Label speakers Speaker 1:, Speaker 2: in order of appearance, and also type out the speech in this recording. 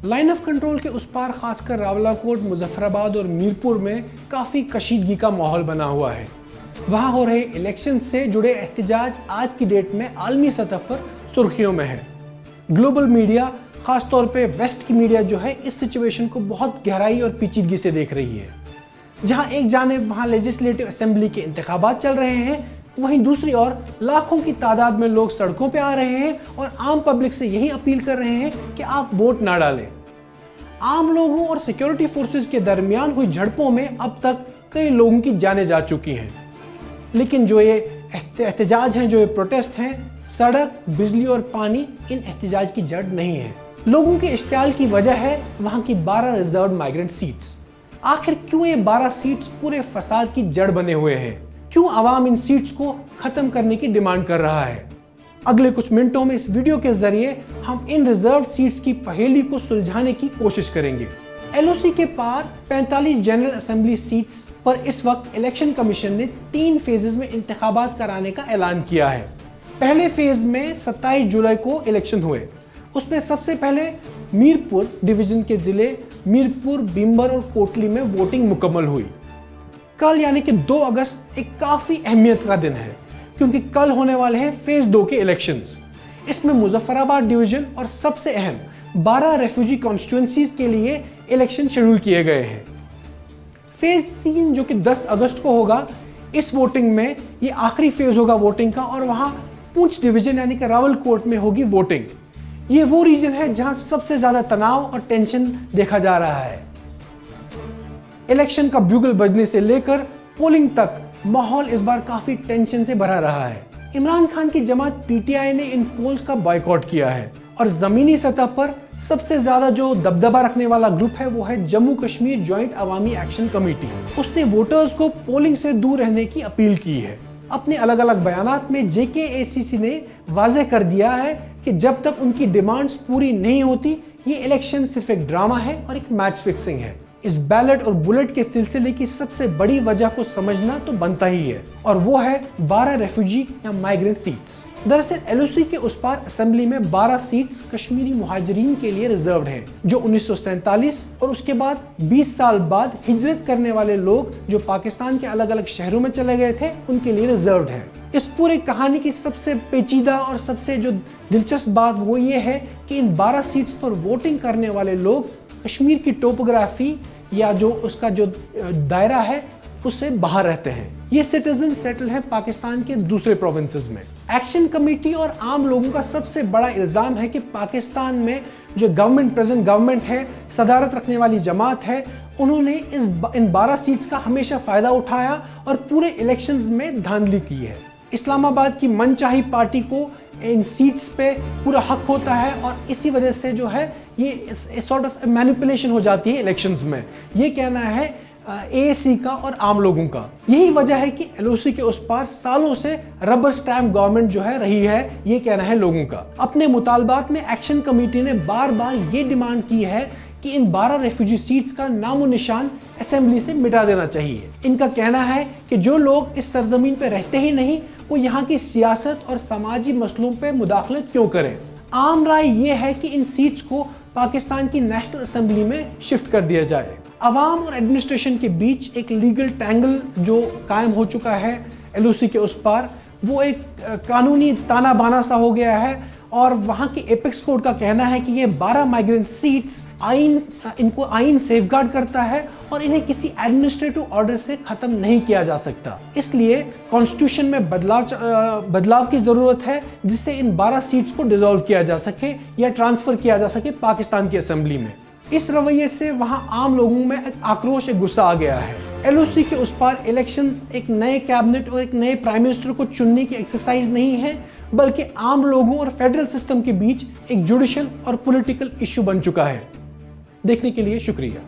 Speaker 1: Line of control के उस पार खासकर रावलाकोट, मुजफ्फराबाद और मीरपुर में काफ़ी कशीदगी का माहौल बना हुआ है। वहाँ हो रहे इलेक्शन से जुड़े एहतजाज आज की डेट में आलमी सतह पर सुर्खियों में है। ग्लोबल मीडिया, खासतौर पे वेस्ट की मीडिया जो है, इस सिचुएशन को बहुत गहराई और पेचीदगी से देख रही है। जहाँ एक जानिब वहाँ लेजिस्लेटिव असेंबली के इंतखाबात चल रहे हैं, वहीं दूसरी ओर लाखों की तादाद में लोग सड़कों पे आ रहे हैं और आम पब्लिक से यही अपील कर रहे हैं कि आप वोट ना डालें। आम लोगों और सिक्योरिटी फोर्सेस के दरमियान हुई झड़पों में अब तक कई लोगों की जानें जा चुकी हैं। लेकिन जो ये एहतजाज हैं, जो ये प्रोटेस्ट हैं, सड़क, बिजली और पानी इन एहतजाज की जड़ नहीं है। लोगों के इश्तियाल की वजह है वहाँ की 12 रिजर्व माइग्रेंट सीट्स। आखिर क्यों ये 12 सीट्स पूरे फसाद की जड़ बने हुए हैं? क्यों आवाम इन सीट्स को खत्म करने की डिमांड कर रहा है? अगले कुछ मिनटों में इस वीडियो के जरिए हम इन रिजर्व सीट्स की पहेली को सुलझाने की कोशिश करेंगे। एलओसी के पार 45 जनरल असेंबली सीट्स पर इस वक्त इलेक्शन कमीशन ने 3 फेजेस में इंतखाबात कराने का ऐलान किया है। पहले फेज में 27 जुलाई को इलेक्शन हुए। उसमें सबसे पहले मीरपुर डिवीजन के जिले मीरपुर, बीम्बर और कोटली में वोटिंग मुकम्मल हुई। कल यानी कि 2 अगस्त एक काफ़ी अहमियत का दिन है, क्योंकि कल होने वाले हैं फेज 2 के इलेक्शंस। इसमें मुजफ्फराबाद डिवीजन और सबसे अहम 12 रेफ्यूजी कॉन्स्टिट्यूएंसीज के लिए इलेक्शन शेड्यूल किए गए हैं। फेज 3 जो कि 10 अगस्त को होगा, इस वोटिंग में ये आखिरी फेज होगा वोटिंग का, और वहां पुंछ डिवीजन यानी कि रावलकोट में होगी वोटिंग। ये वो रीजन है जहां सबसे ज्यादा तनाव और टेंशन देखा जा रहा है। इलेक्शन का ब्यूगल बजने से लेकर पोलिंग तक माहौल इस बार काफी टेंशन से भरा रहा है। इमरान खान की जमात पीटीआई ने इन पोल्स का बॉयकॉट किया है, और जमीनी सतह पर सबसे ज्यादा जो दबदबा रखने वाला ग्रुप है वो है जम्मू कश्मीर जॉइंट अवामी एक्शन कमेटी। उसने वोटर्स को पोलिंग से दूर रहने की अपील की है। अपने अलग अलग बयानात में जेकेएसीसी ने वाज़ेह कर दिया है कि जब तक उनकी डिमांड्स पूरी नहीं होती, ये इलेक्शन सिर्फ एक ड्रामा है और एक मैच फिक्सिंग है। इस बैलेट और बुलेट के सिलसिले की सबसे बड़ी वजह को समझना तो बनता ही है, और वो है 12 रेफ्यूजी या माइग्रेंट सीट्स। दरअसल एलओसी के उस पार असेंबली में 12 सीट्स कश्मीरी मुहाजिरीन के लिए रिजर्व्ड हैं, जो 1947 और उसके बाद 20 साल बाद हिजरत करने वाले लोग जो पाकिस्तान के अलग अलग शहरों में चले गए थे, उनके लिए रिजर्व्ड है। इस पूरी कहानी की सबसे पेचीदा और सबसे जो दिलचस्प बात वो ये है कि इन 12 सीट्स पर वोटिंग करने वाले लोग कश्मीर की टोपोग्राफी या जो उसका जो दायरा है उससे बाहर रहते हैं। ये सिटीजन सेटल है पाकिस्तान के दूसरे प्रोविंसेस में। एक्शन कमेटी और आम लोगों का सबसे बड़ा इल्जाम है कि पाकिस्तान में जो गवर्नमेंट, प्रेजेंट गवर्नमेंट है, सदारत रखने वाली जमात है, उन्होंने इन 12 सीट्स का हमेशा फायदा उठाया और पूरे इलेक्शंस में धांधली की है। इस्लामाबाद की मनचाही पार्टी को इन सीट्स पे पूरा हक होता है, और इसी वजह से जो है ये सॉर्ट ऑफ मैनिपुलेशन हो जाती है इलेक्शंस में। ये कहना है एएसी का और आम लोगों का। यही वजह है कि एलओसी के उस पार सालों से रबर स्टैम्प गवर्नमेंट जो है रही है, ये कहना है लोगों का। अपने मुतालबात में एक्शन कमेटी ने बार बार ये डिमांड की है कि इन 12 रेफ्यूजी सीट्स का नामो निशान असेंबली से मिटा देना चाहिए। इनका कहना है कि जो लोग इस सरजमीन पर रहते ही नहीं, वो यहाँ की सियासत और समाजी मसलों पर मुदाखलत क्यों करें। आम राय ये है कि इन सीट्स को पाकिस्तान की नेशनल असेंबली में शिफ्ट कर दिया जाए। अवाम और एडमिनिस्ट्रेशन के बीच एक लीगल टैंगल जो कायम हो चुका है एलओसी के उस पार, वो एक कानूनी ताना बाना सा हो गया है, और वहाँ की एपेक्स कोर्ट का कहना है कि ये 12 माइग्रेंट सीट्स इनको आइन सेफगार्ड करता है और इन्हें किसी एडमिनिस्ट्रेटिव ऑर्डर से खत्म नहीं किया जा सकता। इसलिए कॉन्स्टिट्यूशन में बदलाव की जरूरत है, जिससे इन 12 सीट्स को डिसॉल्व किया जा सके या ट्रांसफर किया जा सके पाकिस्तान की असेंबली में। इस रवैये से वहां आम लोगों में एक आक्रोश, एक गुस्सा आ गया है। एलओसी के उस पार इलेक्शंस एक नए कैबिनेट और एक नए प्राइम मिनिस्टर को चुनने की एक्सरसाइज नहीं है, बल्कि आम लोगों और फेडरल सिस्टम के बीच एक जुडिशियल और पॉलिटिकल इश्यू बन चुका है। देखने के लिए शुक्रिया।